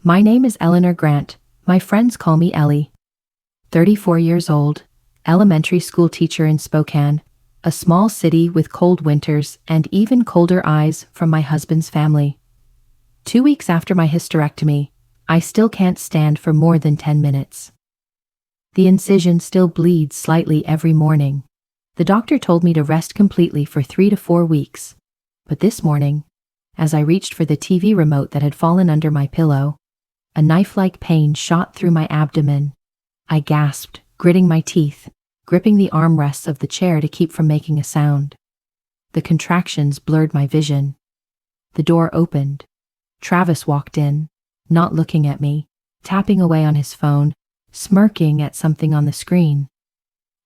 My name is Eleanor Grant. My friends call me Ellie. 34 years old, elementary school teacher in Spokane, a small city with cold winters and even colder eyes from my husband's family. 2 weeks after my hysterectomy, I still can't stand for more than 10 minutes. The incision still bleeds slightly every morning. The doctor told me to rest completely for 3 to 4 weeks. But this morning, as I reached for the TV remote that had fallen under my pillow, a knife-like pain shot through my abdomen. I gasped, gritting my teeth, gripping the armrests of the chair to keep from making a sound. The contractions blurred my vision. The door opened. Travis walked in, not looking at me, tapping away on his phone, smirking at something on the screen.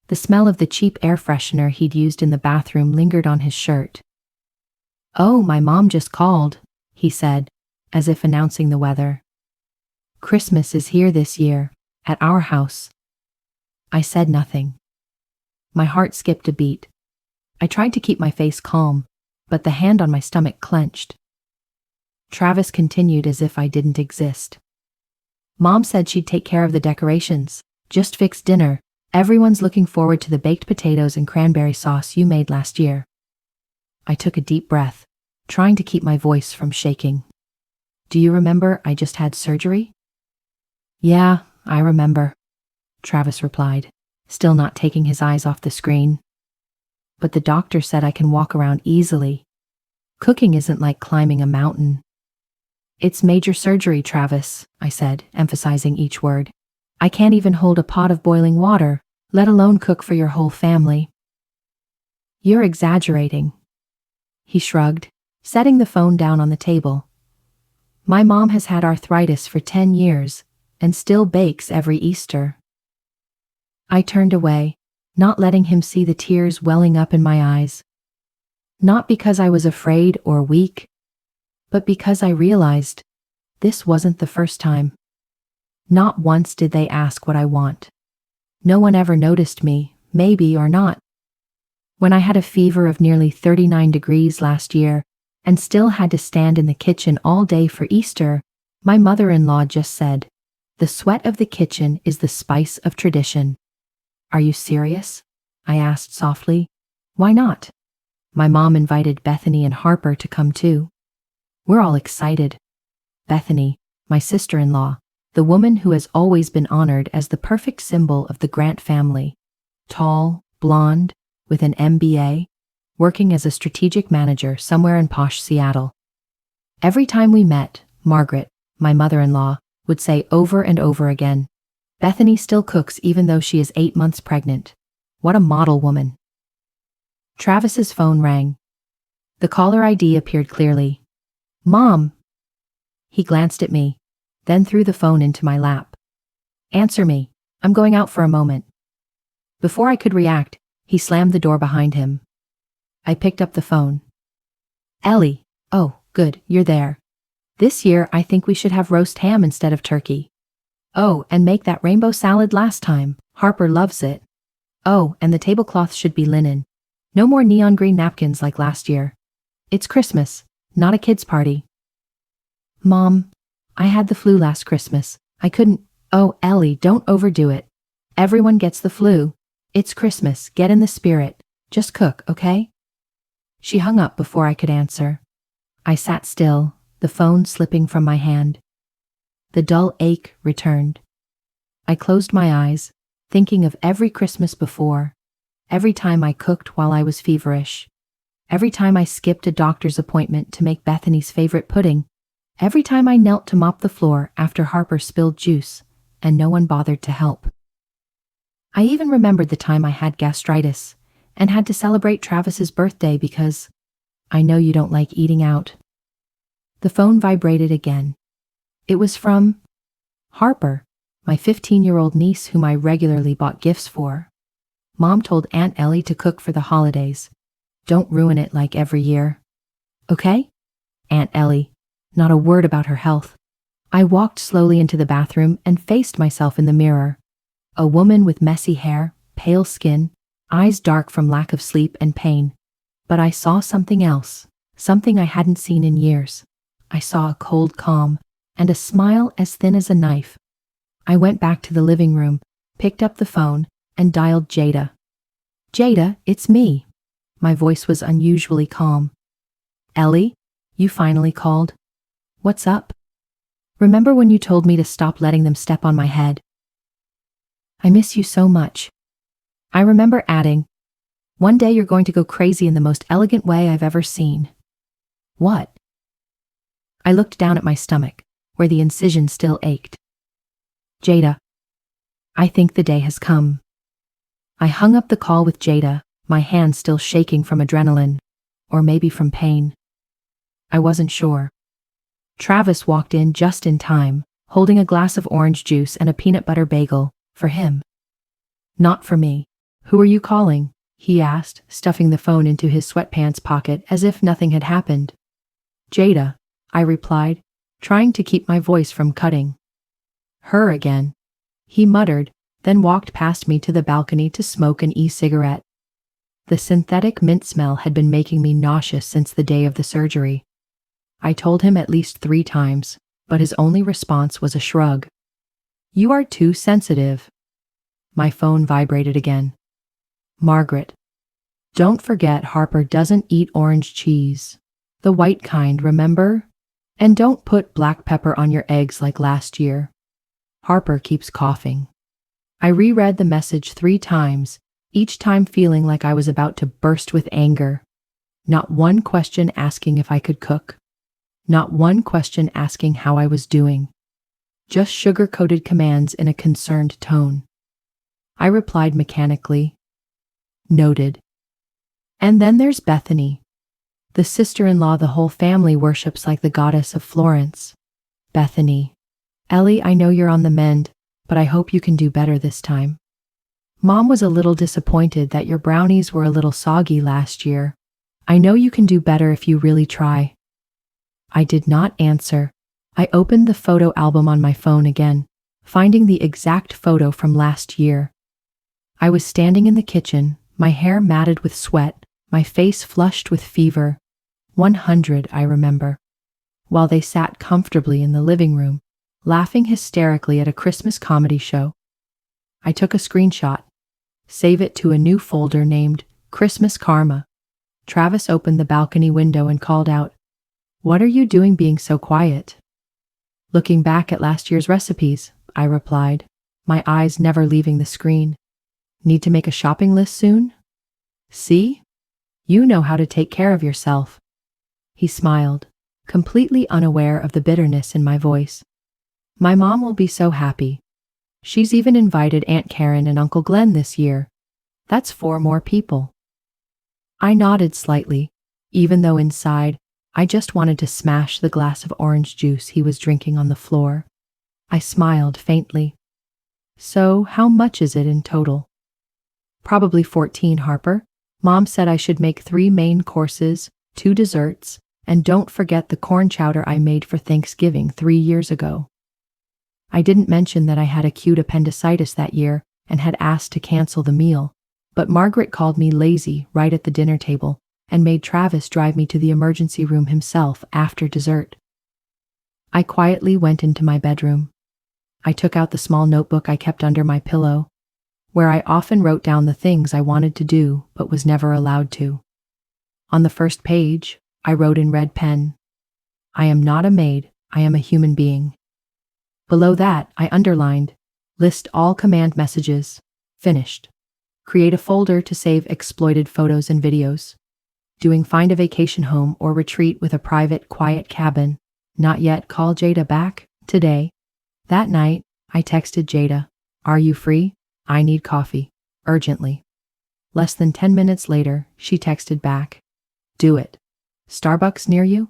The smell of the cheap air freshener he'd used in the bathroom lingered on his shirt. "Oh, my mom just called," he said, as if announcing the weather. "Christmas is here this year, at our house." I said nothing. My heart skipped a beat. I tried to keep my face calm, but the hand on my stomach clenched. Travis continued as if I didn't exist. "Mom said she'd take care of the decorations. Just fixed dinner. Everyone's looking forward to the baked potatoes and cranberry sauce you made last year." I took a deep breath, trying to keep my voice from shaking. "Do you remember I just had surgery?" "Yeah, I remember," Travis replied, still not taking his eyes off the screen. "But the doctor said I can walk around easily. Cooking isn't like climbing a mountain." "It's major surgery, Travis," I said, emphasizing each word. "I can't even hold a pot of boiling water, let alone cook for your whole family." "You're exaggerating." He shrugged, setting the phone down on the table. "My mom has had arthritis for 10 years and still bakes every Easter." I turned away, not letting him see the tears welling up in my eyes. Not because I was afraid or weak, but because I realized this wasn't the first time. Not once did they ask what I want. No one ever noticed me, maybe or not. When I had a fever of nearly 39 degrees last year and still had to stand in the kitchen all day for Easter, my mother-in-law just said, "The sweat of the kitchen is the spice of tradition." "Are you serious?" I asked softly. "Why not?" My mom invited Bethany and Harper to come too. We're all excited. Bethany, my sister-in-law, the woman who has always been honored as the perfect symbol of the Grant family. Tall, blonde, with an MBA, working as a strategic manager somewhere in posh Seattle. Every time we met, Margaret, my mother-in-law, would say over and over again, "Bethany still cooks even though she is 8 months pregnant. What a model woman." Travis's phone rang. The caller ID appeared clearly. "Mom." He glanced at me, then threw the phone into my lap. "Answer me. I'm going out for a moment." Before I could react, he slammed the door behind him. I picked up the phone. "Ellie, oh, good, you're there. This year I think we should have roast ham instead of turkey. Oh, and make that rainbow salad last time. Harper loves it. Oh, and the tablecloth should be linen. No more neon green napkins like last year. It's Christmas, not a kid's party." "Mom, I had the flu last Christmas. I couldn't." "Oh, Ellie, don't overdo it. Everyone gets the flu. It's Christmas, get in the spirit. Just cook, okay?" She hung up before I could answer. I sat still, the phone slipping from my hand. The dull ache returned. I closed my eyes, thinking of every Christmas before, every time I cooked while I was feverish, every time I skipped a doctor's appointment to make Bethany's favorite pudding, every time I knelt to mop the floor after Harper spilled juice, and no one bothered to help. I even remembered the time I had gastritis and had to celebrate Travis's birthday because I know you don't like eating out. The phone vibrated again. It was from Harper, my 15-year-old niece whom I regularly bought gifts for. Mom told Aunt Ellie to cook for the holidays. Don't ruin it like every year. Okay? Aunt Ellie. Not a word about her health. I walked slowly into the bathroom and faced myself in the mirror. A woman with messy hair, pale skin, eyes dark from lack of sleep and pain. But I saw something else, something I hadn't seen in years. I saw a cold calm, and a smile as thin as a knife. I went back to the living room, picked up the phone, and dialed Jada. Jada, it's me. My voice was unusually calm. Ellie, you finally called. What's up? Remember when you told me to stop letting them step on my head? I miss you so much. I remember adding, one day you're going to go crazy in the most elegant way I've ever seen. What? I looked down at my stomach, where the incision still ached. Jada, I think the day has come. I hung up the call with Jada, my hands still shaking from adrenaline, or maybe from pain. I wasn't sure. Travis walked in just in time, holding a glass of orange juice and a peanut butter bagel, for him. Not for me. Who are you calling? He asked, stuffing the phone into his sweatpants pocket as if nothing had happened. Jada, I replied, trying to keep my voice from cutting. Her again. He muttered, then walked past me to the balcony to smoke an e-cigarette. The synthetic mint smell had been making me nauseous since the day of the surgery. I told him at least 3 times, but his only response was a shrug. You are too sensitive. My phone vibrated again. Margaret. Don't forget Harper doesn't eat orange cheese. The white kind, remember? And don't put black pepper on your eggs like last year. Harper keeps coughing. I reread the message 3 times, each time feeling like I was about to burst with anger. Not one question asking if I could cook. Not one question asking how I was doing. Just sugar-coated commands in a concerned tone. I replied mechanically. Noted. And then there's Bethany. The sister-in-law the whole family worships like the goddess of Florence. Bethany. Ellie, I know you're on the mend, but I hope you can do better this time. Mom was a little disappointed that your brownies were a little soggy last year. I know you can do better if you really try. I did not answer. I opened the photo album on my phone again, finding the exact photo from last year. I was standing in the kitchen, my hair matted with sweat, my face flushed with fever. 100, I remember. While they sat comfortably in the living room, laughing hysterically at a Christmas comedy show. I took a screenshot. Save it to a new folder named Christmas Karma. Travis opened the balcony window and called out, What are you doing being so quiet? Looking back at last year's recipes, I replied, my eyes never leaving the screen. Need to make a shopping list soon? See? You know how to take care of yourself. He smiled, completely unaware of the bitterness in my voice. My mom will be so happy. She's even invited Aunt Karen and Uncle Glenn this year. That's 4 more people. I nodded slightly, even though inside, I just wanted to smash the glass of orange juice he was drinking on the floor. I smiled faintly. So, how much is it in total? Probably 14, Harper. Mom said I should make 3 main courses, 2 desserts, and don't forget the corn chowder I made for Thanksgiving 3 years ago. I didn't mention that I had acute appendicitis that year and had asked to cancel the meal, but Margaret called me lazy right at the dinner table and made Travis drive me to the emergency room himself after dessert. I quietly went into my bedroom. I took out the small notebook I kept under my pillow, where I often wrote down the things I wanted to do but was never allowed to. On the first page, I wrote in red pen, I am not a maid, I am a human being. Below that, I underlined, list all command messages, finished. Create a folder to save exploited photos and videos. Doing find a vacation home or retreat with a private, quiet cabin. Not yet, call Jada back, today. That night, I texted Jada, are you free? I need coffee, urgently. Less than 10 minutes later, she texted back, do it. Starbucks near you?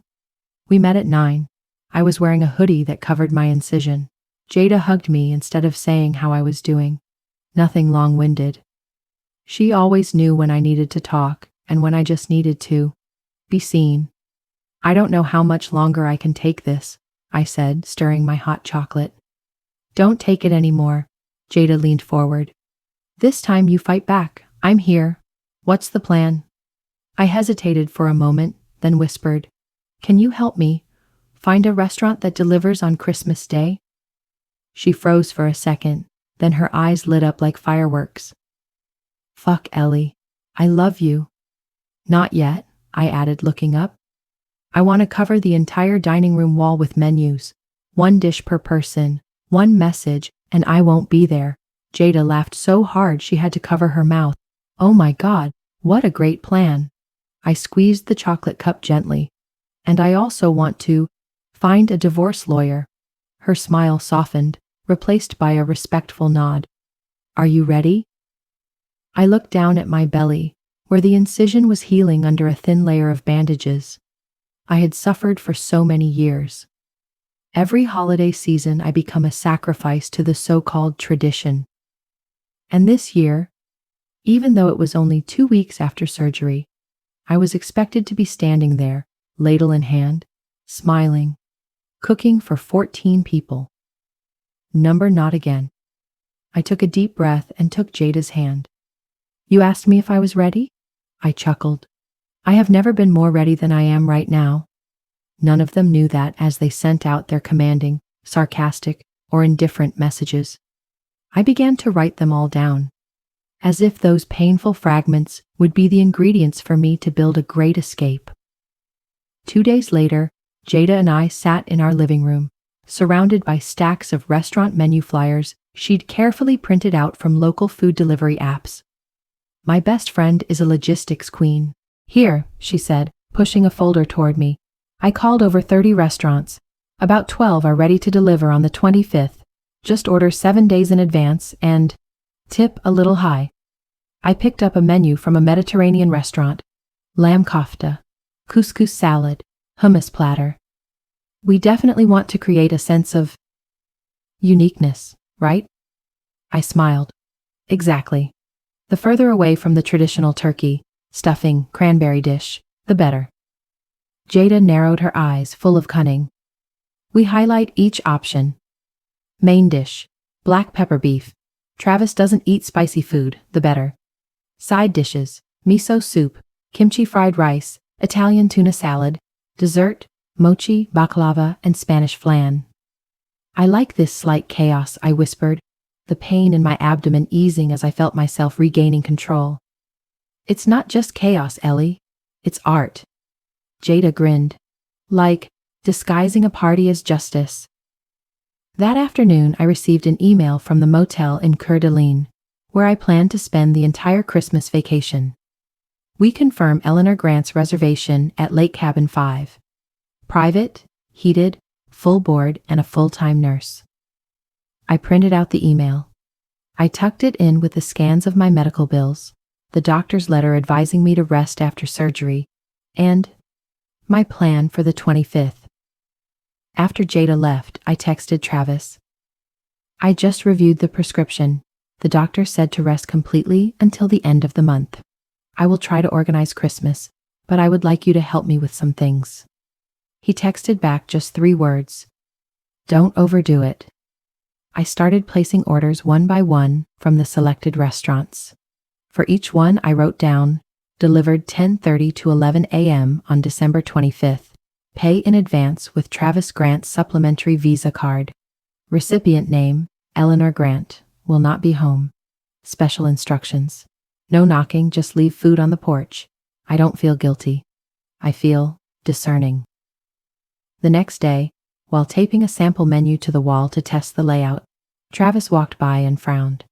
We met at 9. I was wearing a hoodie that covered my incision. Jada hugged me instead of saying how I was doing. Nothing long-winded. She always knew when I needed to talk and when I just needed to be seen. I don't know how much longer I can take this, I said, stirring my hot chocolate. Don't take it anymore. Jada leaned forward. This time you fight back. I'm here. What's the plan? I hesitated for a moment, then whispered, can you help me? Find a restaurant that delivers on Christmas Day? She froze for a second, then her eyes lit up like fireworks. Fuck, Ellie. I love you. Not yet, I added, looking up. I want to cover the entire dining room wall with menus. 1 dish per person, 1 message, and I won't be there. Jada laughed so hard she had to cover her mouth. Oh my God, what a great plan. I squeezed the chocolate cup gently. And I also want to find a divorce lawyer. Her smile softened, replaced by a respectful nod. Are you ready? I looked down at my belly, where the incision was healing under a thin layer of bandages. I had suffered for so many years. Every holiday season I become a sacrifice to the so-called tradition. And this year, even though it was only 2 weeks after surgery, I was expected to be standing there, ladle in hand, smiling, cooking for 14 people. Number not again. I took a deep breath and took Jada's hand. You asked me if I was ready? I chuckled. I have never been more ready than I am right now. None of them knew that as they sent out their commanding, sarcastic, or indifferent messages. I began to write them all down, as if those painful fragments would be the ingredients for me to build a great escape. 2 days later, Jada and I sat in our living room, surrounded by stacks of restaurant menu flyers she'd carefully printed out from local food delivery apps. My best friend is a logistics queen. Here, she said, pushing a folder toward me. I called over 30 restaurants. About 12 are ready to deliver on the 25th. Just order 7 days in advance and tip a little high. I picked up a menu from a Mediterranean restaurant. Lamb kofta, couscous salad, hummus platter. We definitely want to create a sense of uniqueness, right? I smiled. Exactly. The further away from the traditional turkey, stuffing, cranberry dish, the better. Jada narrowed her eyes, full of cunning. We highlight each option. Main dish, black pepper beef. Travis doesn't eat spicy food, the better. Side dishes, miso soup, kimchi fried rice, Italian tuna salad. Dessert, mochi, baklava, and Spanish flan. I like this slight chaos, I whispered, the pain in my abdomen easing as I felt myself regaining control. It's not just chaos, Ellie. It's art. Jada grinned. Like, disguising a party as justice. That afternoon, I received an email from the motel in Coeur d'Alene, where I planned to spend the entire Christmas vacation. We confirm Eleanor Grant's reservation at Lake Cabin 5. Private, heated, full board, and a full-time nurse. I printed out the email. I tucked it in with the scans of my medical bills, the doctor's letter advising me to rest after surgery, and my plan for the 25th. After Jada left, I texted Travis. I just reviewed the prescription. The doctor said to rest completely until the end of the month. I will try to organize Christmas, but I would like you to help me with some things. He texted back just 3 words. Don't overdo it. I started placing orders one by one from the selected restaurants. For each one I wrote down, delivered 10:30 to 11 a.m. on December 25th. Pay in advance with Travis Grant's supplementary Visa card. Recipient name, Eleanor Grant, will not be home. Special instructions. No knocking, just leave food on the porch. I don't feel guilty. I feel discerning. The next day, while taping a sample menu to the wall to test the layout, Travis walked by and frowned.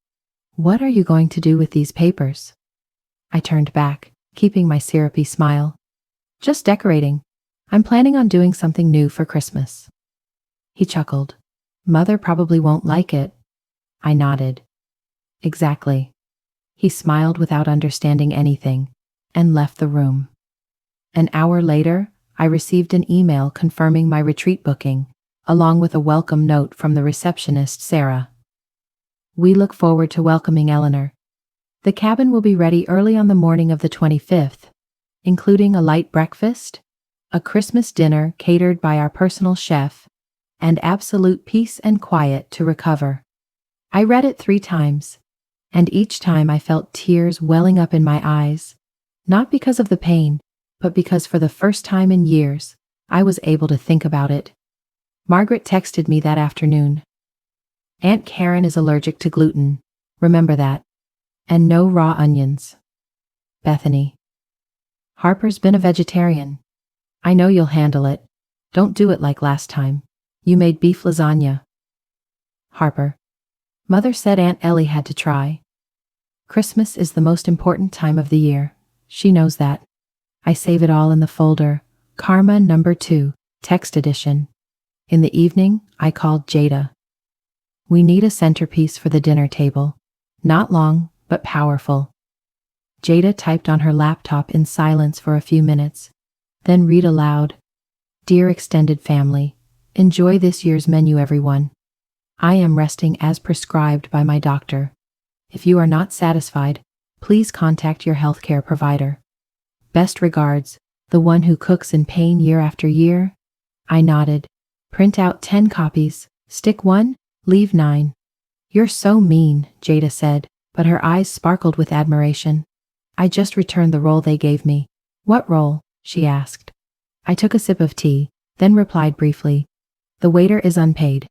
What are you going to do with these papers? I turned back, keeping my syrupy smile. Just decorating. I'm planning on doing something new for Christmas. He chuckled. Mother probably won't like it. I nodded. Exactly. He smiled without understanding anything, and left the room. An hour later, I received an email confirming my retreat booking, along with a welcome note from the receptionist, Sarah. We look forward to welcoming Eleanor. The cabin will be ready early on the morning of the 25th, including a light breakfast, a Christmas dinner catered by our personal chef, and absolute peace and quiet to recover. I read it 3 times, and each time I felt tears welling up in my eyes, not because of the pain, but because for the first time in years, I was able to think about it Margaret texted me that afternoon. Aunt Karen is allergic to gluten. Remember that. And no raw onions. Bethany. Harper's been a vegetarian. I know you'll handle it. Don't do it like last time. You made beef lasagna. Harper. Mother said Aunt Ellie had to try. Christmas is the most important time of the year. She knows that. I save it all in the folder. Karma number 2, text edition. In the evening, I called Jada. We need a centerpiece for the dinner table. Not long, but powerful. Jada typed on her laptop in silence for a few minutes, then read aloud. Dear extended family, enjoy this year's menu, everyone. I am resting as prescribed by my doctor. If you are not satisfied, please contact your healthcare provider. Best regards, the one who cooks in pain year after year. I nodded. Print out 10 copies, stick 1, leave 9. You're so mean, Jada said, but her eyes sparkled with admiration. I just returned the roll they gave me. What roll? She asked. I took a sip of tea, then replied briefly. The waiter is unpaid.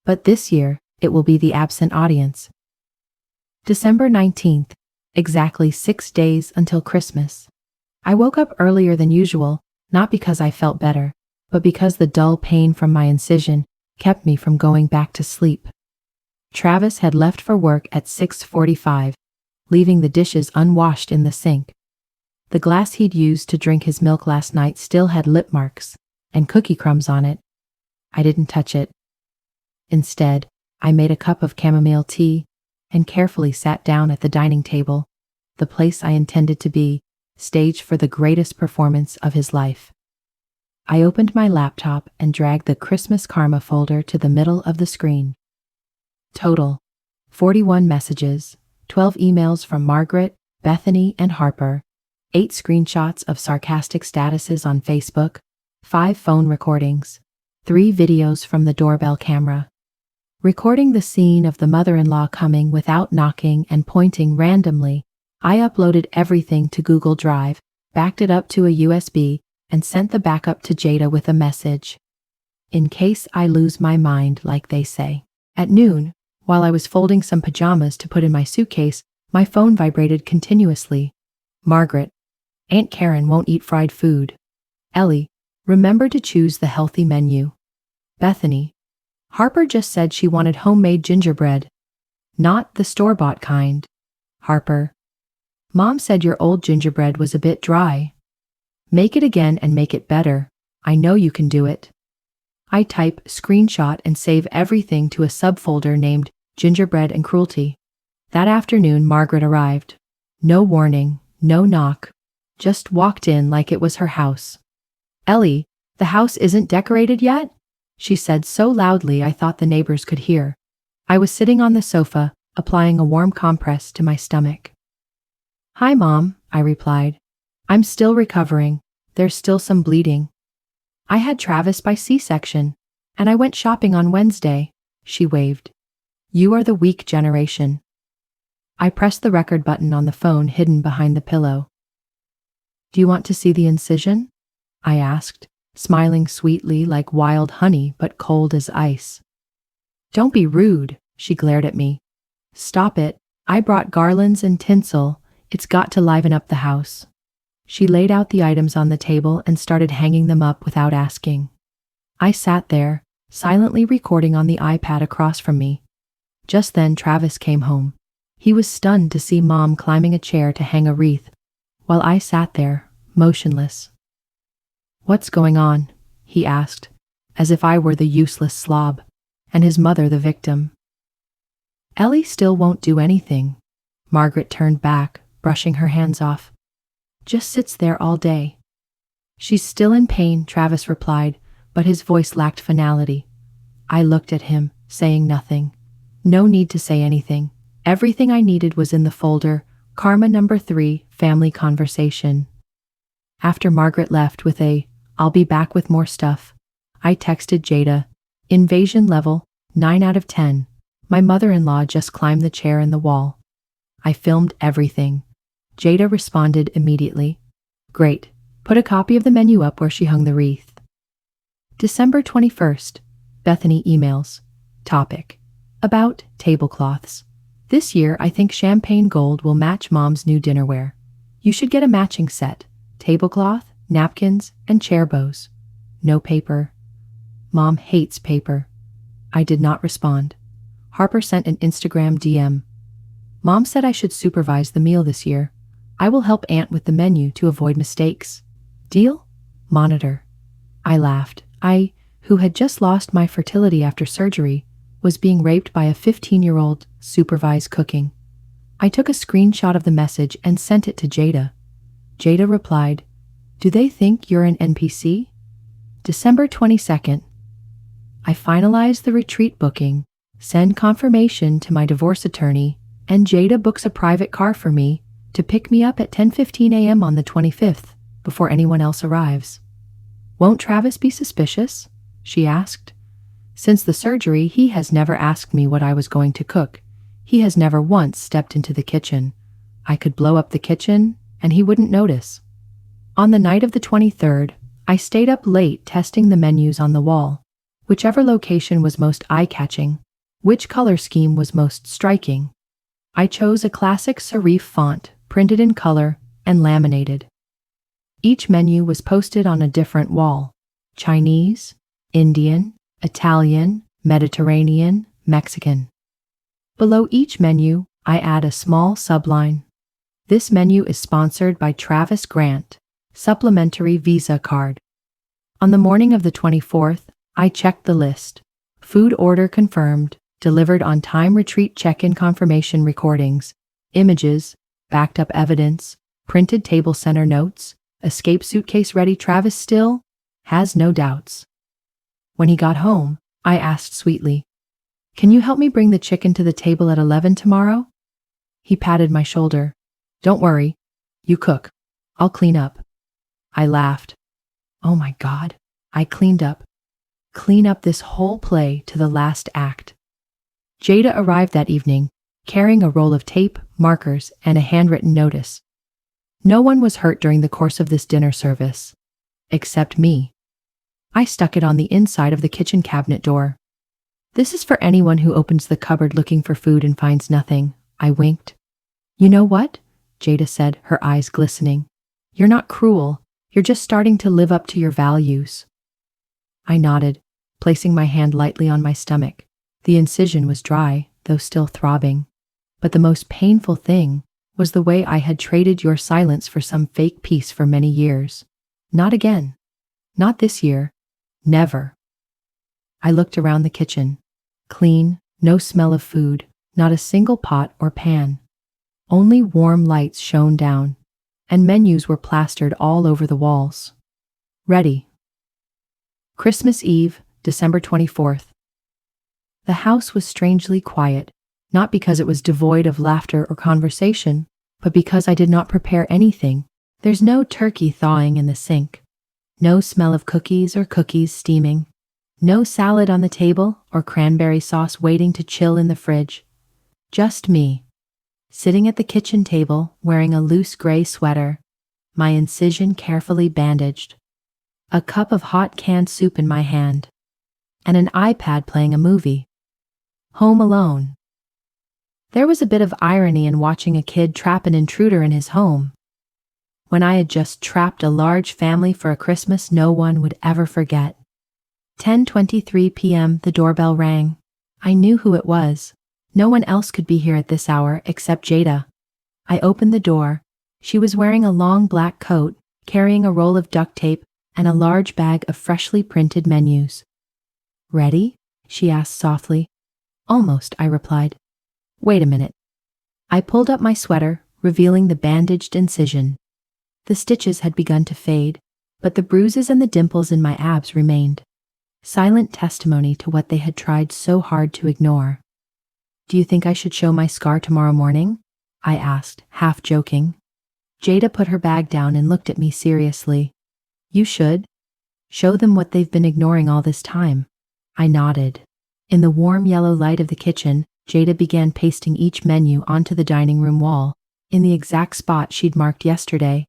But this year, it will be the absent audience. December 19th, exactly 6 days until Christmas. I woke up earlier than usual, not because I felt better, but because the dull pain from my incision kept me from going back to sleep. Travis had left for work at 6:45, leaving the dishes unwashed in the sink. The glass he'd used to drink his milk last night still had lip marks and cookie crumbs on it. I didn't touch it. Instead, I made a cup of chamomile tea and carefully sat down at the dining table, the place I intended to be, staged for the greatest performance of his life. I opened my laptop and dragged the Christmas Karma folder to the middle of the screen. Total: 41 messages, 12 emails from Margaret, Bethany, and Harper, 8 screenshots of sarcastic statuses on Facebook, 5 phone recordings, 3 videos from the doorbell camera. Recording the scene of the mother-in-law coming without knocking and pointing randomly, I uploaded everything to Google Drive, backed it up to a USB, and sent the backup to Jada with a message. In case I lose my mind, like they say. At noon, while I was folding some pajamas to put in my suitcase, my phone vibrated continuously. Margaret. Aunt Karen won't eat fried food. Ellie. Remember to choose the healthy menu. Bethany. Harper just said she wanted homemade gingerbread. Not the store-bought kind. Harper. Mom said your old gingerbread was a bit dry. Make it again and make it better. I know you can do it. I type, screenshot, and save everything to a subfolder named Gingerbread and Cruelty. That afternoon, Margaret arrived. No warning, no knock. Just walked in like it was her house. Ellie, the house isn't decorated yet? She said so loudly I thought the neighbors could hear. I was sitting on the sofa, applying a warm compress to my stomach. Hi, Mom, I replied. I'm still recovering. There's still some bleeding. I had Travis by C-section, and I went shopping on Wednesday, she waved. You are the weak generation. I pressed the record button on the phone hidden behind the pillow. Do you want to see the incision? I asked, smiling sweetly like wild honey but cold as ice. Don't be rude, she glared at me. Stop it, I brought garlands and tinsel. It's got to liven up the house. She laid out the items on the table and started hanging them up without asking. I sat there, silently recording on the iPad across from me. Just then Travis came home. He was stunned to see Mom climbing a chair to hang a wreath, while I sat there, motionless. What's going on? He asked, as if I were the useless slob, and his mother the victim. Ellie still won't do anything. Margaret turned back, brushing her hands off. Just sits there all day. She's still in pain, Travis replied, but his voice lacked finality. I looked at him, saying nothing. No need to say anything. Everything I needed was in the folder, Karma number 3, Family Conversation. After Margaret left with a, I'll be back with more stuff, I texted Jada, invasion level, 9 out of 10. My mother-in-law just climbed the chair in the wall. I filmed everything. Jada responded immediately. Great. Put a copy of the menu up where she hung the wreath. December 21st. Bethany emails. Topic: about tablecloths. This year, I think champagne gold will match Mom's new dinnerware. You should get a matching set: tablecloth, napkins, and chair bows. No paper. Mom hates paper. I did not respond. Harper sent an Instagram DM. Mom said I should supervise the meal this year. I will help Aunt with the menu to avoid mistakes. Deal? Monitor. I laughed. I, who had just lost my fertility after surgery, was being raped by a 15-year-old, supervised cooking. I took a screenshot of the message and sent it to Jada. Jada replied, "Do they think you're an NPC?" December 22nd. I finalized the retreat booking, send confirmation to my divorce attorney, and Jada books a private car for me to pick me up at 10:15 a.m. on the 25th, before anyone else arrives. "Won't Travis be suspicious?" she asked. Since the surgery, he has never asked me what I was going to cook. He has never once stepped into the kitchen. I could blow up the kitchen, and he wouldn't notice. On the night of the 23rd, I stayed up late testing the menus on the wall. Whichever location was most eye-catching, which color scheme was most striking. I chose a classic serif font, printed in color, and laminated. Each menu was posted on a different wall: Chinese, Indian, Italian, Mediterranean, Mexican. Below each menu, I add a small subline. This menu is sponsored by Travis Grant, supplementary Visa card. On the morning of the 24th, I checked the list. Food order confirmed, delivered on time, retreat check-in confirmation recordings, images, backed up evidence, printed table center notes, escape suitcase ready. Travis still has no doubts. When he got home, I asked sweetly, "Can you help me bring the chicken to the table at 11 tomorrow?" He patted my shoulder. "Don't worry. You cook. I'll clean up." I laughed. Oh my God. I cleaned up. Clean up this whole play to the last act. Jada arrived that evening, carrying a roll of tape, markers, and a handwritten notice. No one was hurt during the course of this dinner service. Except me. I stuck it on the inside of the kitchen cabinet door. "This is for anyone who opens the cupboard looking for food and finds nothing," I winked. "You know what?" Jada said, her eyes glistening. "You're not cruel. You're just starting to live up to your values." I nodded, placing my hand lightly on my stomach. The incision was dry, though still throbbing. But the most painful thing was the way I had traded your silence for some fake peace for many years. Not again. Not this year. Never. I looked around the kitchen. Clean, no smell of food, not a single pot or pan. Only warm lights shone down, and menus were plastered all over the walls. Ready. Christmas Eve, December 24th. The house was strangely quiet, not because it was devoid of laughter or conversation, but because I did not prepare anything. There's no turkey thawing in the sink. No smell of cookies or cookies steaming. No salad on the table or cranberry sauce waiting to chill in the fridge. Just me, sitting at the kitchen table wearing a loose gray sweater, my incision carefully bandaged, a cup of hot canned soup in my hand, and an iPad playing a movie. Home alone. There was a bit of irony in watching a kid trap an intruder in his home, when I had just trapped a large family for a Christmas no one would ever forget. 10:23 p.m. The doorbell rang. I knew who it was. No one else could be here at this hour except Jada. I opened the door. She was wearing a long black coat, carrying a roll of duct tape and a large bag of freshly printed menus. "Ready?" she asked softly. "Almost," I replied. "Wait a minute." I pulled up my sweater, revealing the bandaged incision. The stitches had begun to fade, but the bruises and the dimples in my abs remained. Silent testimony to what they had tried so hard to ignore. "Do you think I should show my scar tomorrow morning?" I asked, half joking. Jada put her bag down and looked at me seriously. "You should. Show them what they've been ignoring all this time." I nodded. In the warm yellow light of the kitchen, Jada began pasting each menu onto the dining room wall, in the exact spot she'd marked yesterday.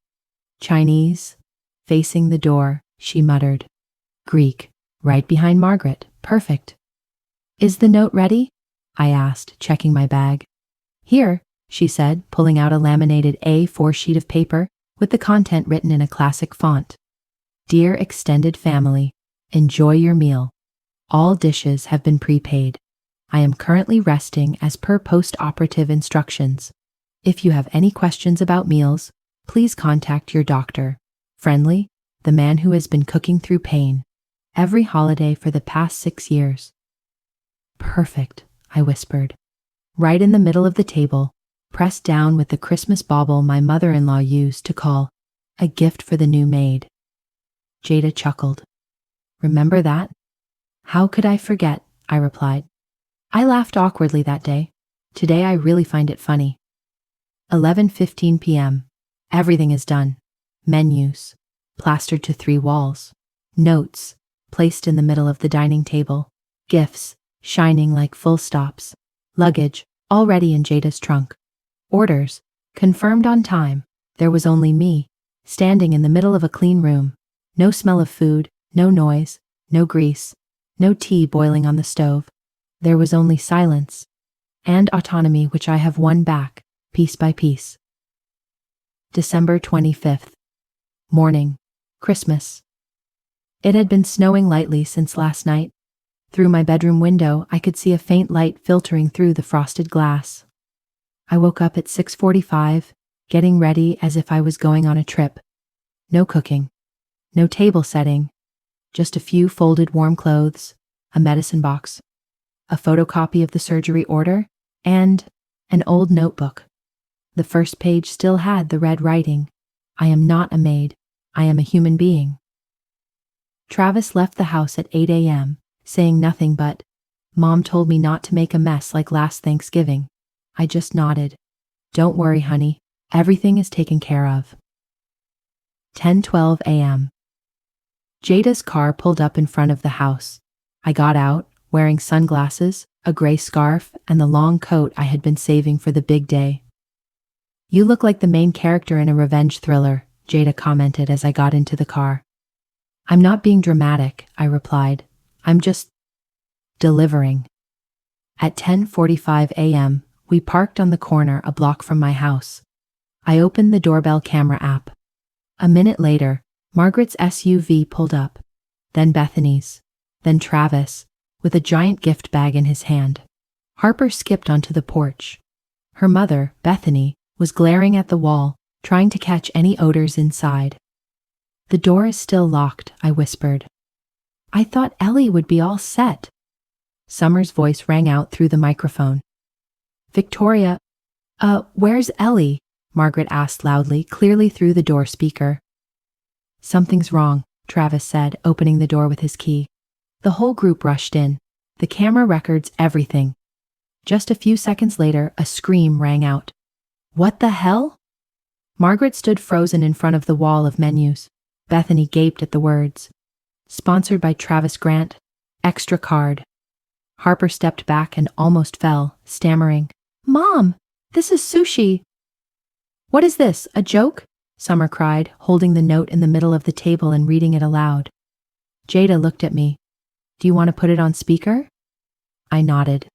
"Chinese, facing the door," she muttered. "Greek, Right behind Margaret. Perfect. Is the note ready? I asked, checking my bag. Here, she said, pulling out a laminated A4 sheet of paper with the content written in a classic font. Dear extended family, enjoy your meal. All dishes have been prepaid. I am currently resting as per post-operative instructions. If you have any questions about meals, please contact your doctor. Friendly, the man who has been cooking through pain every holiday for the past 6 years. Perfect, I whispered. Right in the middle of the table, pressed down with the Christmas bauble my mother-in-law used to call a gift for the new maid. Jada chuckled. Remember that? How could I forget? I replied. I laughed awkwardly that day. Today I really find it funny. 11:15 p.m. Everything is done. Menus, plastered to 3 walls. Notes, placed in the middle of the dining table. Gifts, shining like full stops. Luggage, already in Jada's trunk. Orders, confirmed on time. There was only me, standing in the middle of a clean room. No smell of food, no noise, no grease, no tea boiling on the stove. There was only silence and autonomy, which I have won back, piece by piece. December 25th. Morning. Christmas. It had been snowing lightly since last night. Through my bedroom window, I could see a faint light filtering through the frosted glass. I woke up at 6:45, getting ready as if I was going on a trip. No cooking. No table setting. Just a few folded warm clothes, a medicine box, a photocopy of the surgery order, and an old notebook. The first page still had the red writing, I am not a maid, I am a human being. Travis left the house at 8 a.m., saying nothing but, Mom told me not to make a mess like last Thanksgiving. I just nodded. Don't worry, honey, everything is taken care of. 10:12 a.m. Jada's car pulled up in front of the house. I got out, wearing sunglasses, a gray scarf, and the long coat I had been saving for the big day. You look like the main character in a revenge thriller, Jada commented as I got into the car. I'm not being dramatic, I replied. I'm just delivering. At 10:45 a.m., we parked on the corner a block from my house. I opened the doorbell camera app. A minute later, Margaret's SUV pulled up, then Bethany's, then Travis, with a giant gift bag in his hand. Harper skipped onto the porch. Her mother, Bethany, was glaring at the wall, trying to catch any odors inside. The door is still locked, I whispered. I thought Ellie would be all set. Summer's voice rang out through the microphone. Victoria, where's Ellie? Margaret asked loudly, clearly through the door speaker. Something's wrong, Travis said, opening the door with his key. The whole group rushed in. The camera records everything. Just a few seconds later, a scream rang out. What the hell? Margaret stood frozen in front of the wall of menus. Bethany gaped at the words. Sponsored by Travis Grant. Extra card. Harper stepped back and almost fell, stammering. Mom, this is sushi. What is this, a joke? Summer cried, holding the note in the middle of the table and reading it aloud. Jada looked at me. Do you want to put it on speaker? I nodded.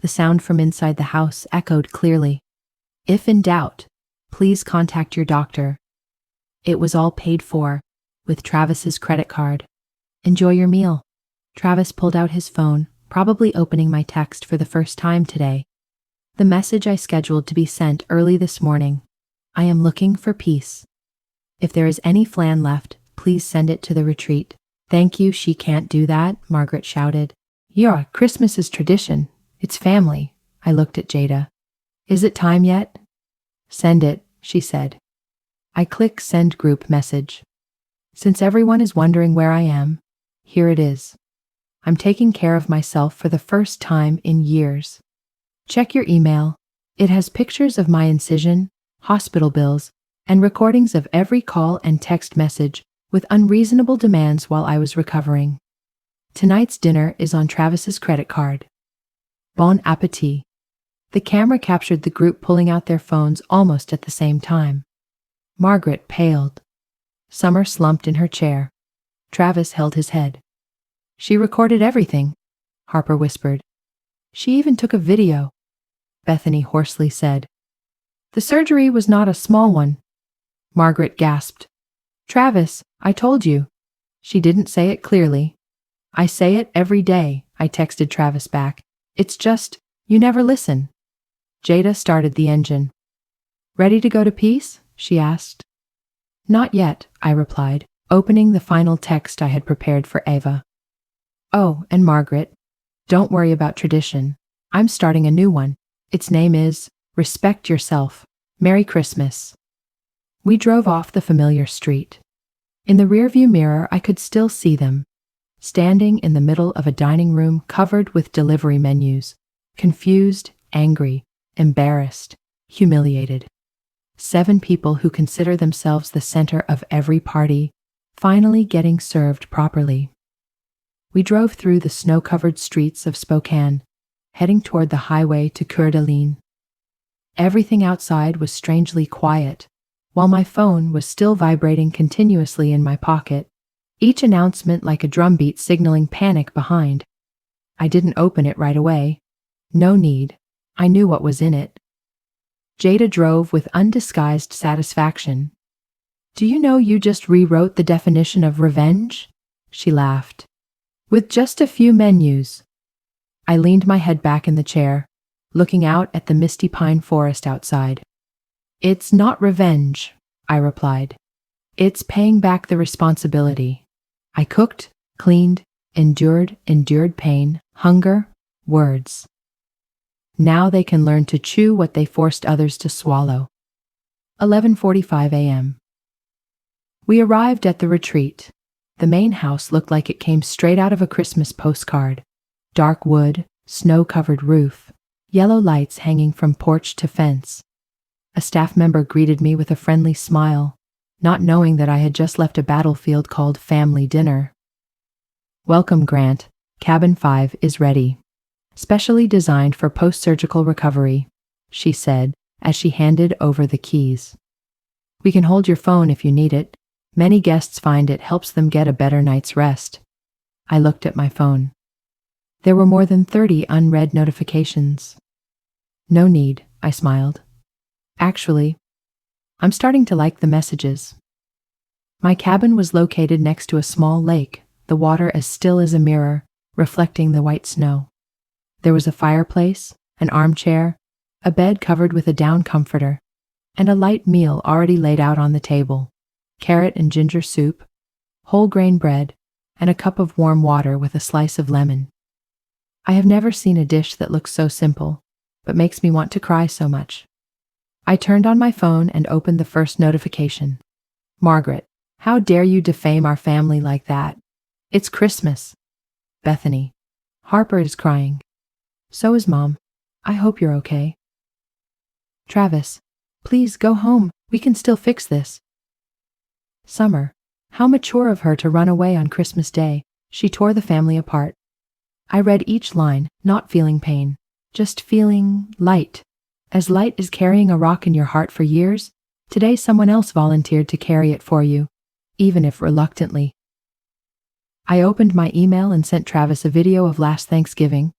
The sound from inside the house echoed clearly. If in doubt, please contact your doctor. It was all paid for, with Travis's credit card. Enjoy your meal. Travis pulled out his phone, probably opening my text for the first time today. The message I scheduled to be sent early this morning. I am looking for peace. If there is any flan left, please send it to the retreat. Thank you, she can't do that, Margaret shouted. Yeah, Christmas is tradition. It's family. I looked at Jada. Is it time yet? Send it, she said. I click send group message. Since everyone is wondering where I am, here it is. I'm taking care of myself for the first time in years. Check your email. It has pictures of my incision, hospital bills, and recordings of every call and text message with unreasonable demands while I was recovering. Tonight's dinner is on Travis's credit card. Bon appetit. The camera captured the group pulling out their phones almost at the same time. Margaret paled. Summer slumped in her chair. Travis held his head. She recorded everything, Harper whispered. She even took a video, Bethany hoarsely said. The surgery was not a small one. Margaret gasped. Travis, I told you. She didn't say it clearly. I say it every day, I texted Travis back. It's just, you never listen. Jada started the engine. Ready to go to peace? She asked. Not yet, I replied, opening the final text I had prepared for Ava. Oh, and Margaret, don't worry about tradition. I'm starting a new one. Its name is Respect Yourself. Merry Christmas. We drove off the familiar street. In the rearview mirror, I could still see them, standing in the middle of a dining room covered with delivery menus, confused, angry, embarrassed, humiliated. 7 people who consider themselves the center of every party, finally getting served properly. We drove through the snow-covered streets of Spokane, heading toward the highway to Coeur d'Alene. Everything outside was strangely quiet, while my phone was still vibrating continuously in my pocket, each announcement like a drumbeat signaling panic behind. I didn't open it right away. No need. I knew what was in it. Jada drove with undisguised satisfaction. Do you know you just rewrote the definition of revenge? She laughed. With just a few menus. I leaned my head back in the chair, looking out at the misty pine forest outside. It's not revenge, I replied. It's paying back the responsibility. I cooked, cleaned, endured pain, hunger, words. Now they can learn to chew what they forced others to swallow. 11:45 a.m. We arrived at the retreat. The main house looked like it came straight out of a Christmas postcard. Dark wood, snow-covered roof, yellow lights hanging from porch to fence. A staff member greeted me with a friendly smile, not knowing that I had just left a battlefield called family dinner. Welcome, Grant. Cabin 5 is ready. Specially designed for post-surgical recovery, she said as she handed over the keys. We can hold your phone if you need it. Many guests find it helps them get a better night's rest. I looked at my phone. There were more than 30 unread notifications. No need, I smiled. Actually, I'm starting to like the messages. My cabin was located next to a small lake, the water as still as a mirror, reflecting the white snow. There was a fireplace, an armchair, a bed covered with a down comforter, and a light meal already laid out on the table. Carrot and ginger soup, whole grain bread, and a cup of warm water with a slice of lemon. I have never seen a dish that looks so simple, but makes me want to cry so much. I turned on my phone and opened the first notification. Margaret, how dare you defame our family like that? It's Christmas. Bethany. Harper is crying. So is Mom. I hope you're okay. Travis, please go home. We can still fix this. Summer. How mature of her to run away on Christmas Day. She tore the family apart. I read each line, not feeling pain, just feeling light. As light as carrying a rock in your heart for years, today someone else volunteered to carry it for you, even if reluctantly. I opened my email and sent Travis a video of last Thanksgiving.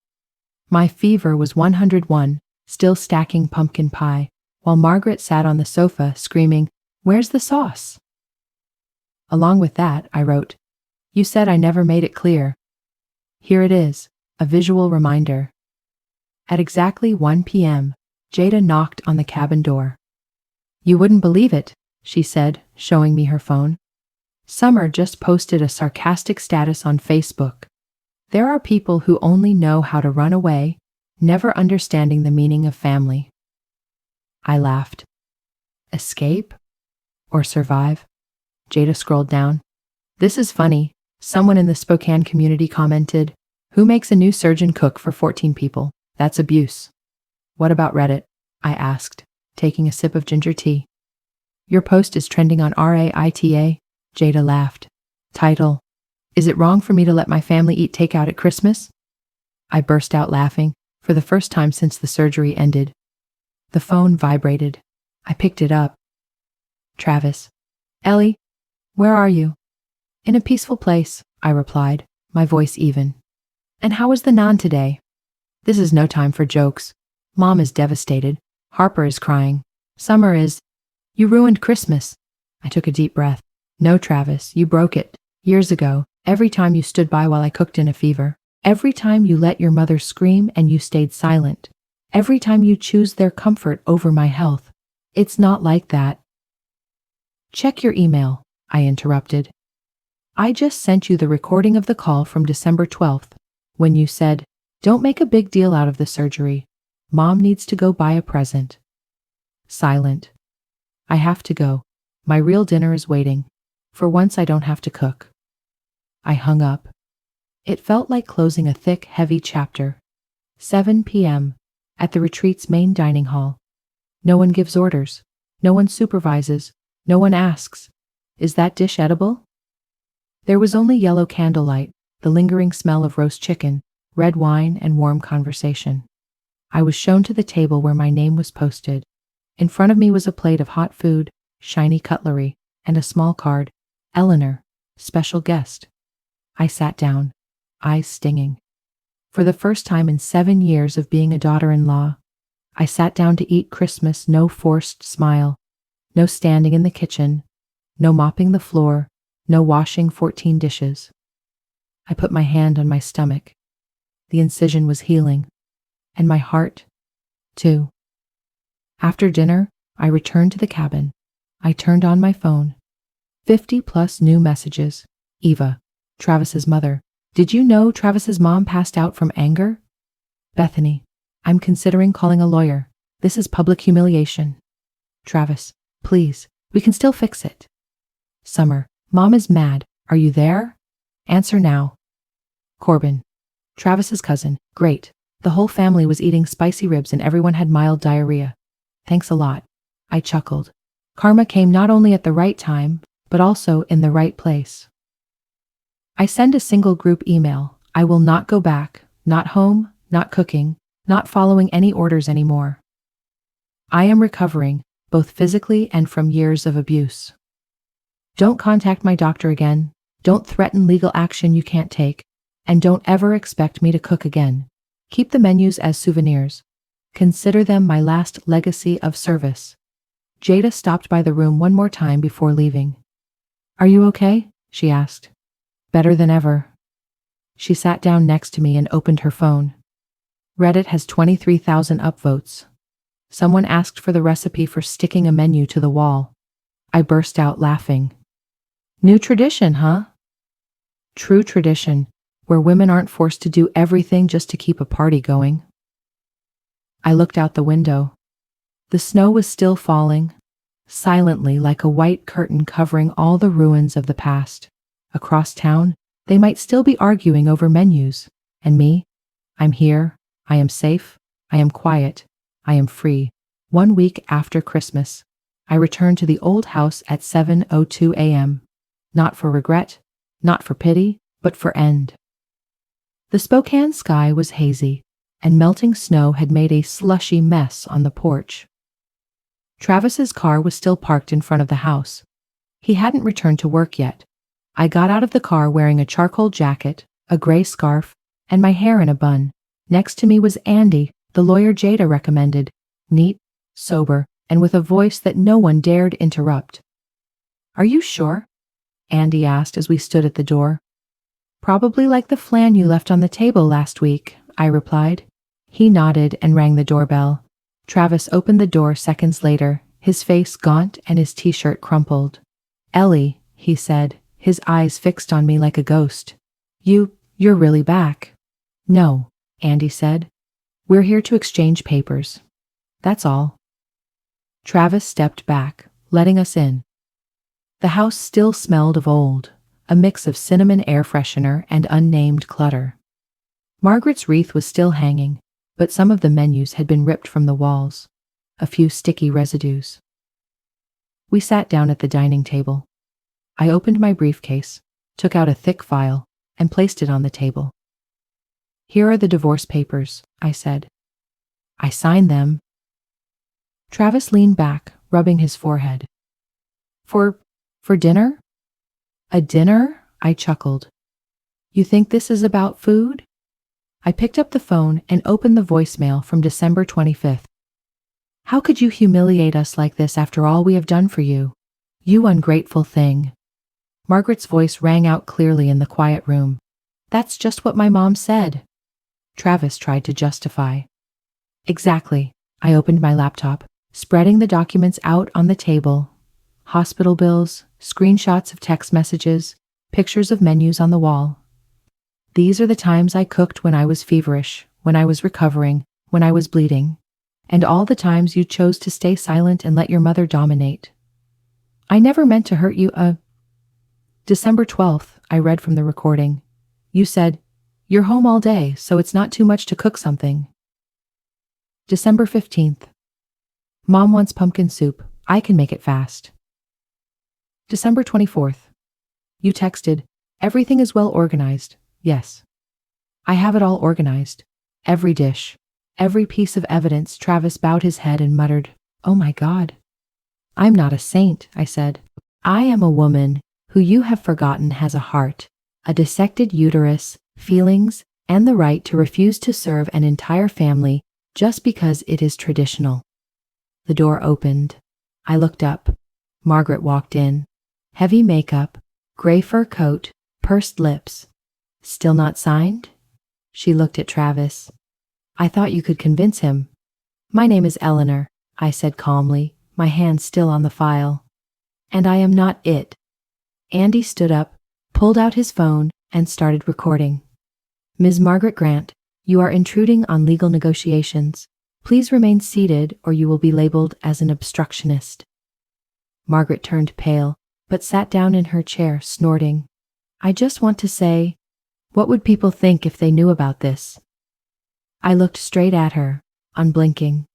My fever was 101, still stacking pumpkin pie, while Margaret sat on the sofa screaming, "Where's the sauce?" Along with that, I wrote, "You said I never made it clear. Here it is, a visual reminder." At exactly 1 p.m., Jada knocked on the cabin door. "You wouldn't believe it," she said, showing me her phone. Summer just posted a sarcastic status on Facebook. There are people who only know how to run away, never understanding the meaning of family. I laughed. Escape? Or survive? Jada scrolled down. "This is funny," someone in the Spokane community commented. "Who makes a new surgeon cook for 14 people? That's abuse." "What about Reddit?" I asked, taking a sip of ginger tea. "Your post is trending on RAITA," Jada laughed. Title: "Is it wrong for me to let my family eat takeout at Christmas?" I burst out laughing, for the first time since the surgery ended. The phone vibrated. I picked it up. "Travis. Ellie, where are you?" "In a peaceful place," I replied, my voice even. And how was the naan today? This is no time for jokes. Mom is devastated. Harper is crying. Summer is. You ruined Christmas. I took a deep breath. No, Travis, you broke it. Years ago, every time you stood by while I cooked in a fever. Every time you let your mother scream and you stayed silent. Every time you choose their comfort over my health. It's not like that. Check your email, I interrupted. I just sent you the recording of the call from December 12th, when you said, "Don't make a big deal out of the surgery. Mom needs to go buy a present." Silent. I have to go. My real dinner is waiting. For once I don't have to cook. I hung up. It felt like closing a thick, heavy chapter. 7 p.m. at the retreat's main dining hall. No one gives orders. No one supervises. No one asks, "Is that dish edible?" There was only yellow candlelight, the lingering smell of roast chicken, red wine, and warm conversation. I was shown to the table where my name was posted. In front of me was a plate of hot food, shiny cutlery, and a small card, "Eleanor, special guest." I sat down, eyes stinging. For the first time in 7 years of being a daughter-in-law, I sat down to eat Christmas, no forced smile, no standing in the kitchen, no mopping the floor, no washing 14 dishes. I put my hand on my stomach. The incision was healing, and my heart, too. After dinner, I returned to the cabin. I turned on my phone. 50+ new messages. Eva, Travis's mother. Did you know Travis's mom passed out from anger? Bethany, I'm considering calling a lawyer. This is public humiliation. Travis, please, we can still fix it. Summer, Mom is mad. Are you there? Answer now. Corbin, Travis's cousin. Great. The whole family was eating spicy ribs and everyone had mild diarrhea. Thanks a lot. I chuckled. Karma came not only at the right time, but also in the right place. I send a single group email. I will not go back. Not home, not cooking, not following any orders anymore. I am recovering, both physically and from years of abuse. Don't contact my doctor again. Don't threaten legal action you can't take. And don't ever expect me to cook again. Keep the menus as souvenirs. Consider them my last legacy of service. Jada stopped by the room one more time before leaving. Are you okay? She asked. Better than ever. She sat down next to me and opened her phone. Reddit has 23,000 upvotes. Someone asked for the recipe for sticking a menu to the wall. I burst out laughing. New tradition, huh? True tradition, where women aren't forced to do everything just to keep a party going. I looked out the window. The snow was still falling, silently like a white curtain covering all the ruins of the past. Across town, they might still be arguing over menus. And me? I'm here. I am safe. I am quiet. I am free. 1 week after Christmas, I returned to the old house at 7:02 a.m. Not for regret, not for pity, but for end. The Spokane sky was hazy, and melting snow had made a slushy mess on the porch. Travis's car was still parked in front of the house. He hadn't returned to work yet. I got out of the car wearing a charcoal jacket, a gray scarf, and my hair in a bun. Next to me was Andy, the lawyer Jada recommended, neat, sober, and with a voice that no one dared interrupt. Are you sure? Andy asked as we stood at the door. Probably like the flan you left on the table last week, I replied. He nodded and rang the doorbell. Travis opened the door seconds later, his face gaunt and his t-shirt crumpled. Ellie, he said, his eyes fixed on me like a ghost. You're really back. No, Andy said. We're here to exchange papers. That's all. Travis stepped back, letting us in. The house still smelled of old, a mix of cinnamon air freshener and unnamed clutter. Margaret's wreath was still hanging, but some of the menus had been ripped from the walls, a few sticky residues. We sat down at the dining table. I opened my briefcase, took out a thick file, and placed it on the table. Here are the divorce papers, I said. I signed them. Travis leaned back, rubbing his forehead. For dinner? A dinner? I chuckled. You think this is about food? I picked up the phone and opened the voicemail from December 25th. How could you humiliate us like this after all we have done for you? You ungrateful thing. Margaret's voice rang out clearly in the quiet room. That's just what my mom said. Travis tried to justify. Exactly. I opened my laptop, spreading the documents out on the table. Hospital bills, screenshots of text messages, pictures of menus on the wall. These are the times I cooked when I was feverish, when I was recovering, when I was bleeding. And all the times you chose to stay silent and let your mother dominate. I never meant to hurt you. December 12th, I read from the recording. You said, "You're home all day, so it's not too much to cook something." December 15th. Mom wants pumpkin soup. I can make it fast. December 24th. You texted, "Everything is well organized." Yes. I have it all organized. Every dish. Every piece of evidence. Travis bowed his head and muttered, "Oh my God." I'm not a saint, I said. I am a woman who you have forgotten has a heart, a dissected uterus, feelings, and the right to refuse to serve an entire family just because it is traditional. The door opened. I looked up. Margaret walked in. Heavy makeup, gray fur coat, pursed lips. Still not signed? She looked at Travis. I thought you could convince him. My name is Eleanor, I said calmly, my hand still on the file. And I am not it. Andy stood up, pulled out his phone, and started recording. Ms. Margaret Grant, you are intruding on legal negotiations. Please remain seated or you will be labeled as an obstructionist. Margaret turned pale, but sat down in her chair, snorting. I just want to say, what would people think if they knew about this? I looked straight at her, unblinking.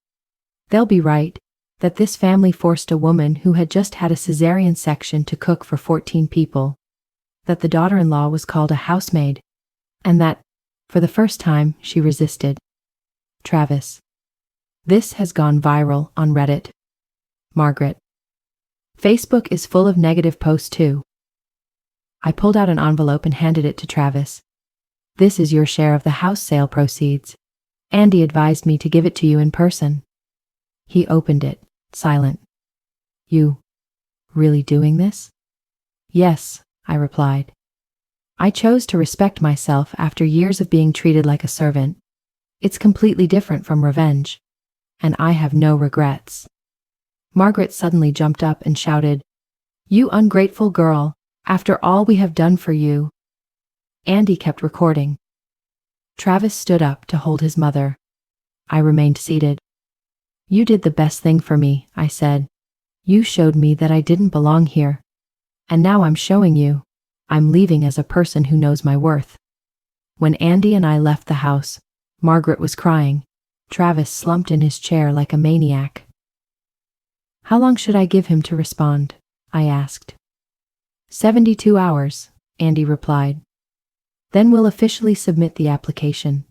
They'll be right, that this family forced a woman who had just had a cesarean section to cook for 14 people, that the daughter-in-law was called a housemaid, and that, for the first time, she resisted. Travis. This has gone viral on Reddit. Margaret. Facebook is full of negative posts too. I pulled out an envelope and handed it to Travis. This is your share of the house sale proceeds. Andy advised me to give it to you in person. He opened it, silent. You really doing this? Yes, I replied. I chose to respect myself after years of being treated like a servant. It's completely different from revenge. And I have no regrets. Margaret suddenly jumped up and shouted, You ungrateful girl, after all we have done for you. Andy kept recording. Travis stood up to hold his mother. I remained seated. You did the best thing for me, I said. You showed me that I didn't belong here. And now I'm showing you. I'm leaving as a person who knows my worth. When Andy and I left the house, Margaret was crying. Travis slumped in his chair like a maniac. How long should I give him to respond? I asked. 72 hours, Andy replied. Then we'll officially submit the application.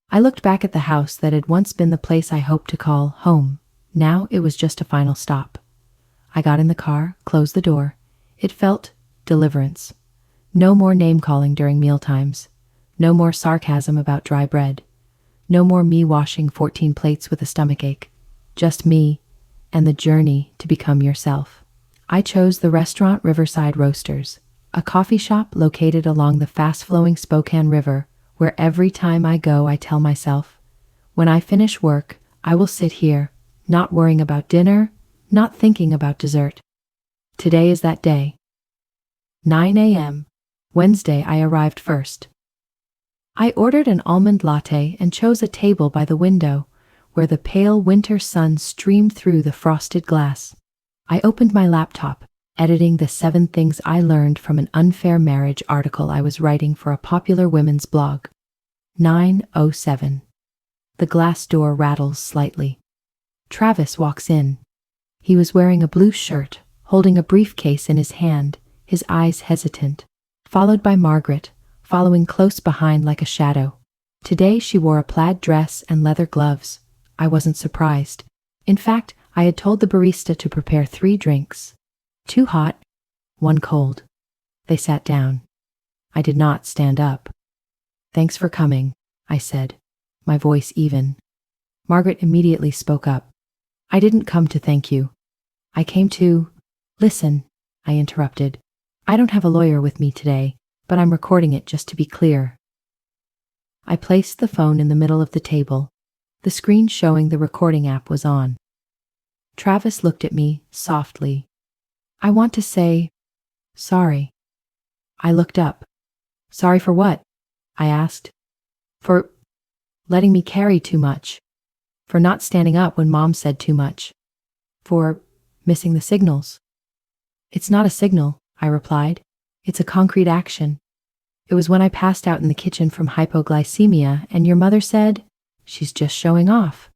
I looked back at the house that had once been the place I hoped to call home. Now it was just a final stop. I got in the car, closed the door. It felt deliverance. No more name-calling during mealtimes. No more sarcasm about dry bread. No more me washing 14 plates with a stomachache. Just me and the journey to become yourself. I chose the restaurant Riverside Roasters, a coffee shop located along the fast-flowing Spokane River, where every time I go I tell myself, when I finish work, I will sit here, not worrying about dinner, not thinking about dessert. Today is that day. 9 a.m. Wednesday I arrived first. I ordered an almond latte and chose a table by the window, where the pale winter sun streamed through the frosted glass. I opened my laptop, editing the 7 things I learned from an unfair marriage article I was writing for a popular women's blog. 9:07. The glass door rattles slightly. Travis walks in. He was wearing a blue shirt, holding a briefcase in his hand, his eyes hesitant, followed by Margaret, following close behind like a shadow. Today she wore a plaid dress and leather gloves. I wasn't surprised. In fact, I had told the barista to prepare 3 drinks. 2 hot, 1 cold. They sat down. I did not stand up. "Thanks for coming," I said, my voice even. Margaret immediately spoke up. "I didn't come to thank you. I came to—" "Listen," I interrupted. "I don't have a lawyer with me today, but I'm recording it just to be clear." I placed the phone in the middle of the table. The screen showing the recording app was on. Travis looked at me softly. "I want to say sorry." I looked up. "Sorry for what?" I asked. "For letting me carry too much. For not standing up when Mom said too much. For missing the signals." "It's not a signal," I replied. "It's a concrete action. It was when I passed out in the kitchen from hypoglycemia and your mother said, 'She's just showing off.'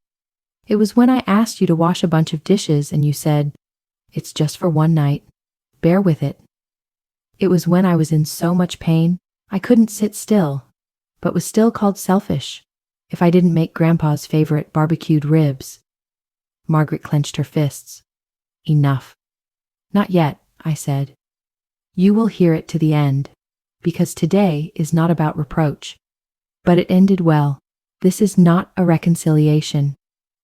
It was when I asked you to wash a bunch of dishes and you said, 'It's just for one night. Bear with it.' It was when I was in so much pain, I couldn't sit still, but was still called selfish if I didn't make Grandpa's favorite barbecued ribs." Margaret clenched her fists. "Enough." "Not yet," I said. "You will hear it to the end, because today is not about reproach. But it ended well. This is not a reconciliation.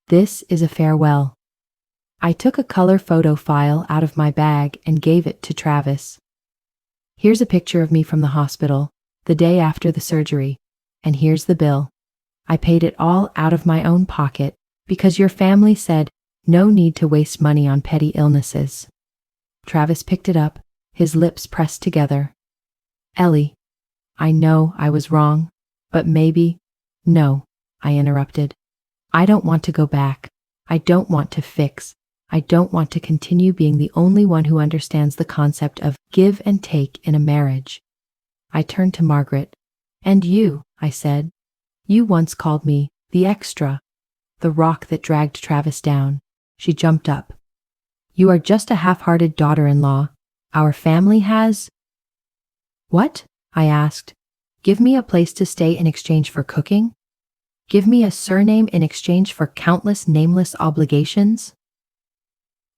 This is a farewell." I took a color photo file out of my bag and gave it to Travis. "Here's a picture of me from the hospital, the day after the surgery, and here's the bill. I paid it all out of my own pocket because your family said no need to waste money on petty illnesses." Travis picked it up, his lips pressed together. "Ellie, I know I was wrong, but maybe—" "No," I interrupted. "I don't want to go back. I don't want to fix. I don't want to continue being the only one who understands the concept of give and take in a marriage." I turned to Margaret. "And you," I said. "You once called me the extra, the rock that dragged Travis down." She jumped up. "You are just a half-hearted daughter-in-law. Our family has—" "What?" I asked. "Give me a place to stay in exchange for cooking? Give me a surname in exchange for countless nameless obligations?"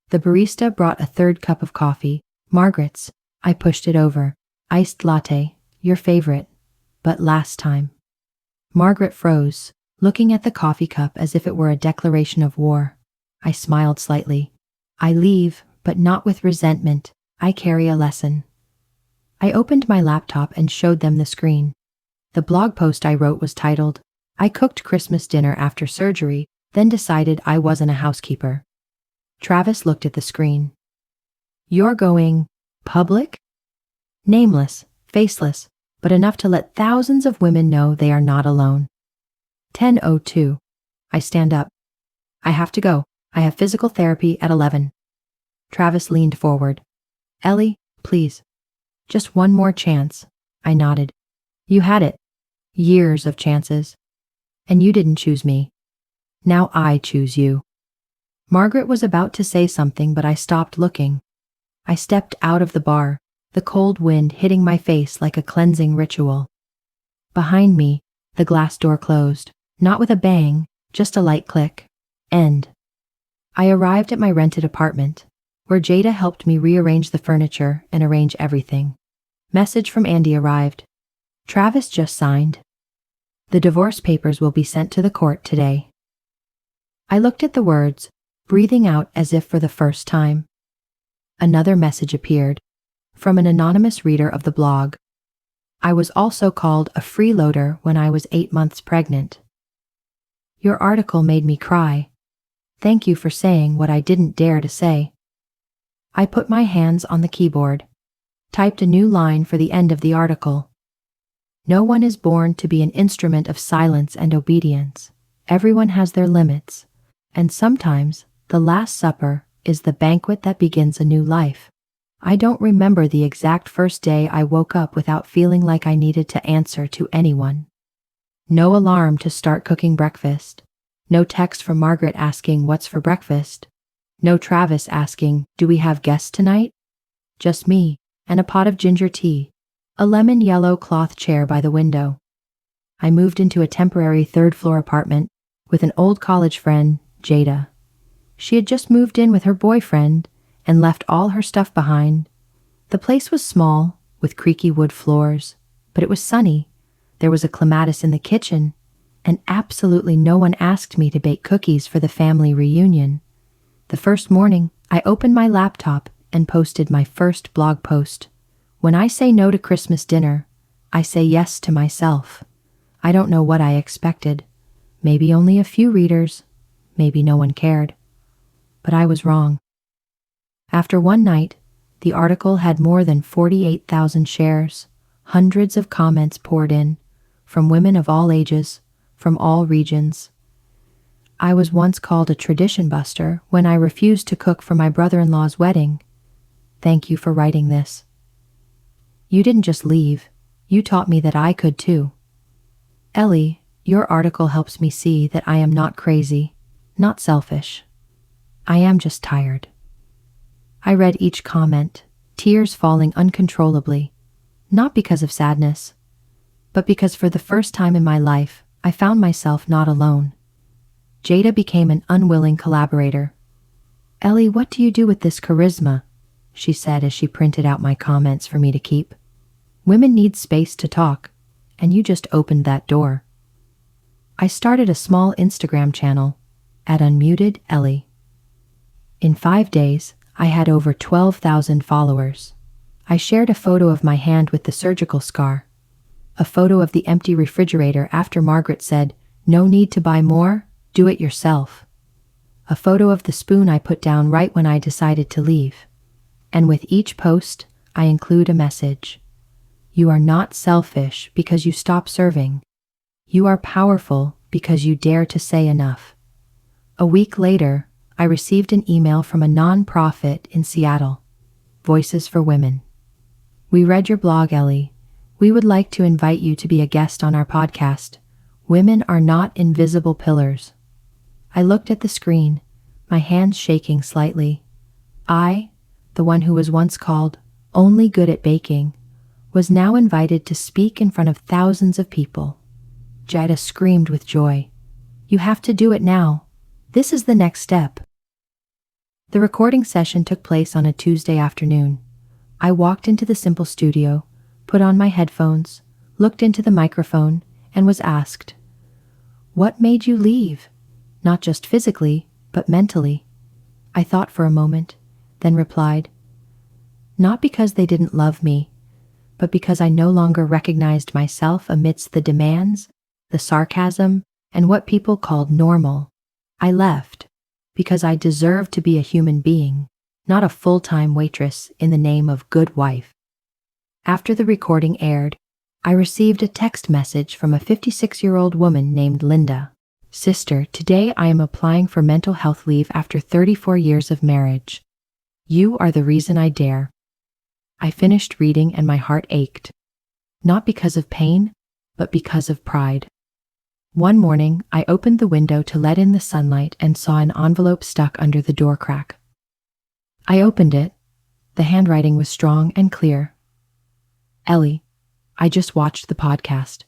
The barista brought a third cup of coffee. "Margaret's." I pushed it over. "Iced latte, your favorite, but last time." Margaret froze, looking at the coffee cup as if it were a declaration of war. I smiled slightly. "I leave, but not with resentment. I carry a lesson." I opened my laptop and showed them the screen. The blog post I wrote was titled, "I cooked Christmas dinner after surgery, then decided I wasn't a housekeeper." Travis looked at the screen. "You're going public?" "Nameless, faceless, but enough to let thousands of women know they are not alone." 10:02. I stand up. "I have to go. I have physical therapy at 11. Travis leaned forward. "Ellie, please. Just one more chance." I nodded. "You had it. Years of chances. And you didn't choose me. Now I choose you." Margaret was about to say something, but I stopped looking. I stepped out of the bar, the cold wind hitting my face like a cleansing ritual. Behind me, the glass door closed, not with a bang, just a light click. End. I arrived at my rented apartment, where Jada helped me rearrange the furniture and arrange everything. Message from Andy arrived. "Travis just signed. The divorce papers will be sent to the court today." I looked at the words, breathing out as if for the first time. Another message appeared, from an anonymous reader of the blog. "I was also called a freeloader when I was 8 months pregnant. Your article made me cry. Thank you for saying what I didn't dare to say." I put my hands on the keyboard, typed a new line for the end of the article. "No one is born to be an instrument of silence and obedience. Everyone has their limits, and sometimes the Last Supper is the banquet that begins a new life." I don't remember the exact first day I woke up without feeling like I needed to answer to anyone. No alarm to start cooking breakfast. No text from Margaret asking what's for breakfast. No Travis asking, "Do we have guests tonight?" Just me and a pot of ginger tea, a lemon yellow cloth chair by the window. I moved into a temporary third-floor apartment with an old college friend, Jada. She had just moved in with her boyfriend and left all her stuff behind. The place was small, with creaky wood floors, But it was sunny, there was a clematis in the kitchen, and absolutely no one asked me to bake cookies for the family reunion. The first morning, I opened my laptop and posted my first blog post. When I say no to Christmas dinner, I say yes to myself. I don't know what I expected. Maybe only a few readers, maybe no one cared. But I was wrong. After one night, the article had more than 48,000 shares. Hundreds of comments poured in, from women of all ages, from all regions. I was once called a tradition buster when I refused to cook for my brother-in-law's wedding. Thank you for writing this. You didn't just leave, you taught me that I could too. Ellie, your article helps me see that I am not crazy, not selfish. I am just tired. I read each comment, tears falling uncontrollably, not because of sadness, but because for the first time in my life, I found myself not alone. Jada became an unwilling collaborator. Ellie, what do you do with this charisma? She said as she printed out my comments for me to keep. Women need space to talk, and you just opened that door. I started a small Instagram channel at Unmuted Ellie. In 5 days, I had over 12,000 followers. I shared a photo of my hand with the surgical scar, a photo of the empty refrigerator after Margaret said, "No need to buy more, do it yourself." A photo of the spoon I put down right when I decided to leave. And with each post, I include a message. You are not selfish because you stop serving. You are powerful because you dare to say enough. A week later, I received an email from a non-profit in Seattle, Voices for Women. We read your blog, Ellie. We would like to invite you to be a guest on our podcast. Women are not invisible pillars. I looked at the screen, my hands shaking slightly. I, the one who was once called only good at baking, was now invited to speak in front of thousands of people. Jada screamed with joy. You have to do it now. This is the next step. The recording session took place on a Tuesday afternoon. I walked into the simple studio, put on my headphones, looked into the microphone, and was asked, "What made you leave? Not just physically, but mentally." I thought for a moment, then replied, "Not because they didn't love me, but because I no longer recognized myself amidst the demands, the sarcasm, and what people called normal. I left because I deserved to be a human being, not a full-time waitress in the name of good wife." After the recording aired, I received a text message from a 56-year-old woman named Linda. "Sister, today I am applying for mental health leave after 34 years of marriage. You are the reason I dare." I finished reading and my heart ached, not because of pain, but because of pride. One morning, I opened the window to let in the sunlight and saw an envelope stuck under the door crack. I opened it. The handwriting was strong and clear. Ellie, I just watched the podcast.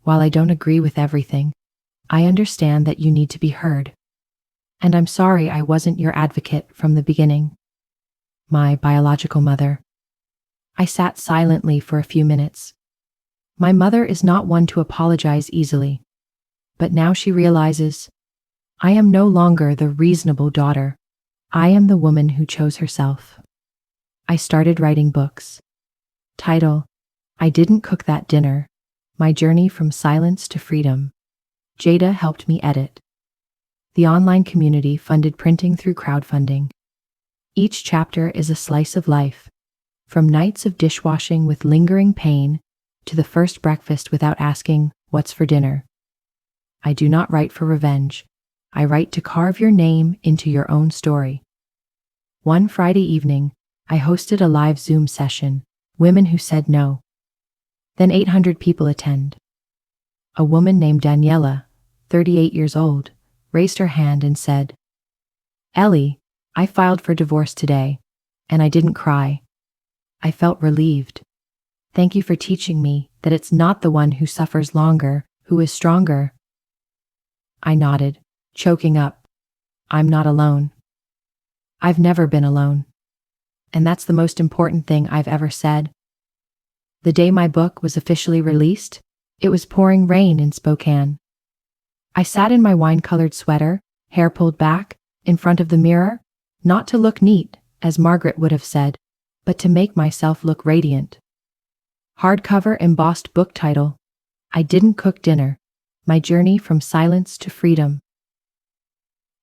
While I don't agree with everything, I understand that you need to be heard. And I'm sorry I wasn't your advocate from the beginning. My biological mother. I sat silently for a few minutes. My mother is not one to apologize easily. But now she realizes, I am no longer the reasonable daughter. I am the woman who chose herself. I started writing books. Title, I Didn't Cook That Dinner, My Journey from Silence to Freedom. Jada helped me edit. The online community funded printing through crowdfunding. Each chapter is a slice of life, from nights of dishwashing with lingering pain to the first breakfast without asking, "What's for dinner?" I do not write for revenge. I write to carve your name into your own story. One Friday evening, I hosted a live Zoom session, Women Who Said No. Then 800 people attend. A woman named Daniela, 38 years old, raised her hand and said, "Ellie, I filed for divorce today, and I didn't cry. I felt relieved. Thank you for teaching me that it's not the one who suffers longer who is stronger." I nodded, choking up. I'm not alone. I've never been alone. And that's the most important thing I've ever said. The day my book was officially released, it was pouring rain in Spokane. I sat in my wine-colored sweater, hair pulled back, in front of the mirror, not to look neat, as Margaret would have said, but to make myself look radiant. Hardcover embossed book title, I Didn't Cook Dinner, My Journey from Silence to Freedom.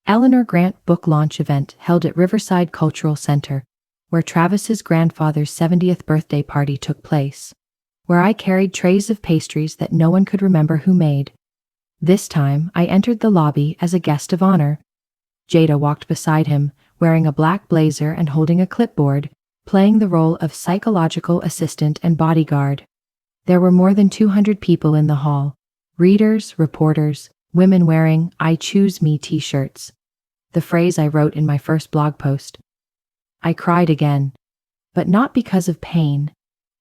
Eleanor Grant book launch event held at Riverside Cultural Center, where Travis's grandfather's 70th birthday party took place, where I carried trays of pastries that no one could remember who made. This time, I entered the lobby as a guest of honor. Jada walked beside him, wearing a black blazer and holding a clipboard, playing the role of psychological assistant and bodyguard. There were more than 200 people in the hall, readers, reporters, women wearing I Choose Me t-shirts, the phrase I wrote in my first blog post. I cried again, but not because of pain,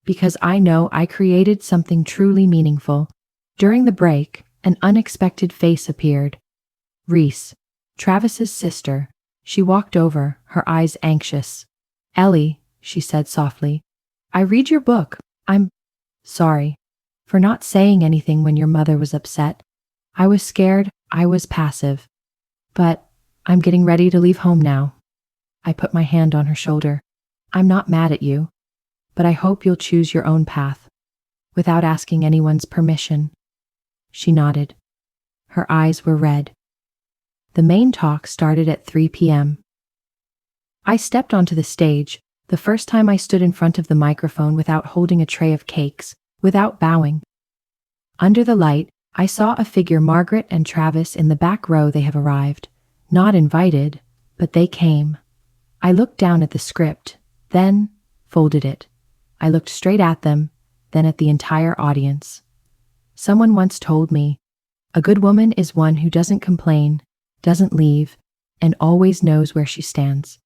because I know I created something truly meaningful. During the break, an unexpected face appeared. Reese, Travis's sister. She walked over, her eyes anxious. Ellie, she said softly, I read your book. I'm sorry for not saying anything when your mother was upset. I was scared, I was passive. But I'm getting ready to leave home now. I put my hand on her shoulder. I'm not mad at you, but I hope you'll choose your own path, without asking anyone's permission. She nodded. Her eyes were red. The main talk started at 3 p.m. I stepped onto the stage, the first time I stood in front of the microphone without holding a tray of cakes, without bowing. Under the light, I saw a figure Margaret and Travis in the back row. They have arrived. Not invited, but they came. I looked down at the script, then folded it. I looked straight at them, then at the entire audience. Someone once told me, a good woman is one who doesn't complain, doesn't leave, and always knows where she stands.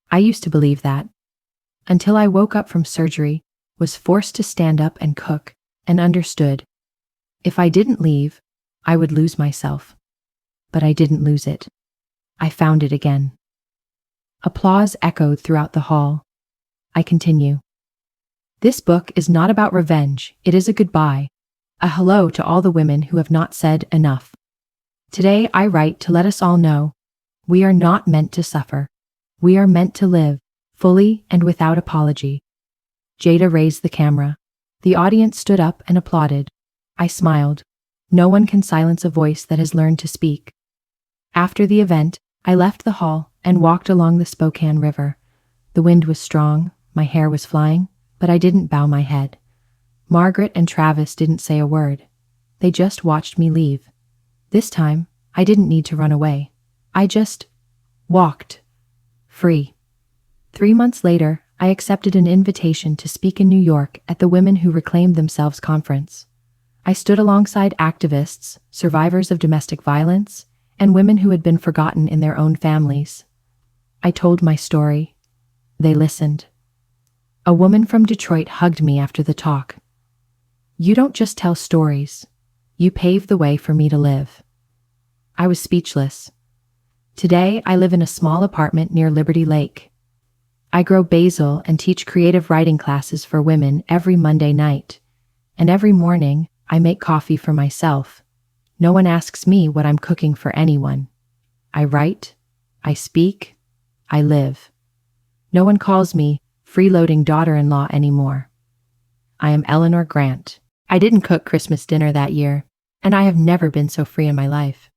I used to believe that, until I woke up from surgery, was forced to stand up and cook, and understood. If I didn't leave, I would lose myself. But I didn't lose it. I found it again. Applause echoed throughout the hall. I continue. This book is not about revenge, it is a goodbye. A hello to all the women who have not said enough. Today I write to let us all know, we are not meant to suffer. We are meant to live, fully and without apology. Jada raised the camera. The audience stood up and applauded. I smiled. No one can silence a voice that has learned to speak. After the event, I left the hall and walked along the Spokane River. The wind was strong, my hair was flying, but I didn't bow my head. Margaret and Travis didn't say a word. They just watched me leave. This time, I didn't need to run away. I just walked. Free. 3 months later, I accepted an invitation to speak in New York at the Women Who Reclaimed Themselves conference. I stood alongside activists, survivors of domestic violence, and women who had been forgotten in their own families. I told my story. They listened. A woman from Detroit hugged me after the talk. You don't just tell stories. You pave the way for me to live. I was speechless. Today, I live in a small apartment near Liberty Lake. I grow basil and teach creative writing classes for women every Monday night. And every morning, I make coffee for myself. No one asks me what I'm cooking for anyone. I write, I speak, I live. No one calls me freeloading daughter-in-law anymore. I am Eleanor Grant. I didn't cook Christmas dinner that year, and I have never been so free in my life.